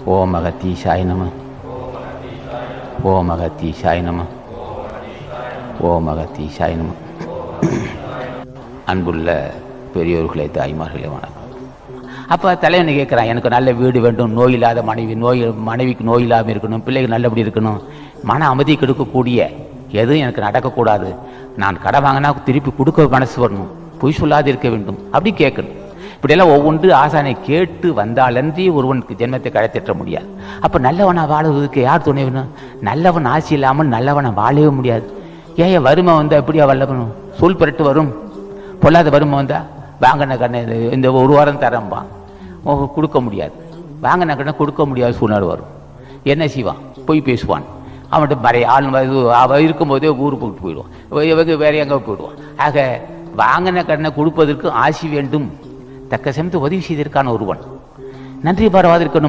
ஓம் அகத்தீசாய நம. ஓம் அகத்தீசாய நம. ஓம் அகத்தீசாய நம. அன்புள்ள பெரியோர்களே, தாய்மார்களே, வணக்கம். அப்போ தலைவனை கேட்குறான், எனக்கு நல்ல வீடு வேண்டும், நோய் இல்லாத மனைவிக்கு நோய் இல்லாமல் இருக்கணும், பிள்ளைகள் நல்லபடி இருக்கணும், மன அமைதி கெடுக்கக்கூடிய எதுவும் எனக்கு நடக்கக்கூடாது, நான் கடை வாங்கினா திருப்பி கொடுக்க மனசு வரணும், பொய் சொல்லாது இருக்க வேண்டும், அப்படி கேட்கணும். இப்படியெல்லாம் ஒவ்வொன்று ஆசானை கேட்டு வந்தாலன்றி ஒருவனுக்கு ஜென்மத்தை கடைத்திட்ட முடியாது. அப்போ நல்லவனை வாழுவதற்கு யார் துணை வேணும்? நல்லவன் ஆசி இல்லாமல் நல்லவனை வாழவே முடியாது. ஏன் வறுமை வந்தால் எப்படியா வல்லவனும்? சொல் பரட்டு வரும். பொல்லாத வறுமை வந்தால் வாங்கின கண்ணை இந்த ஒரு வாரம் தரம்பான், கொடுக்க முடியாது. வாங்கின கண்ணை கொடுக்க முடியாத சூழ்நிலை வரும். என்ன செய்வான்? போய் பேசுவான். அவன்கிட்ட மறைய ஆள் இருக்கும்போதே ஊருக்கு போட்டு போயிடுவான், வேற எங்கே போயிடுவான். ஆக வாங்கின கடனை கொடுப்பதற்கு ஆசி வேண்டும், தக்க சமயத்து உதவி செய்திருக்கான ஒருவன் நன்றி பாராதிருக்கணும்.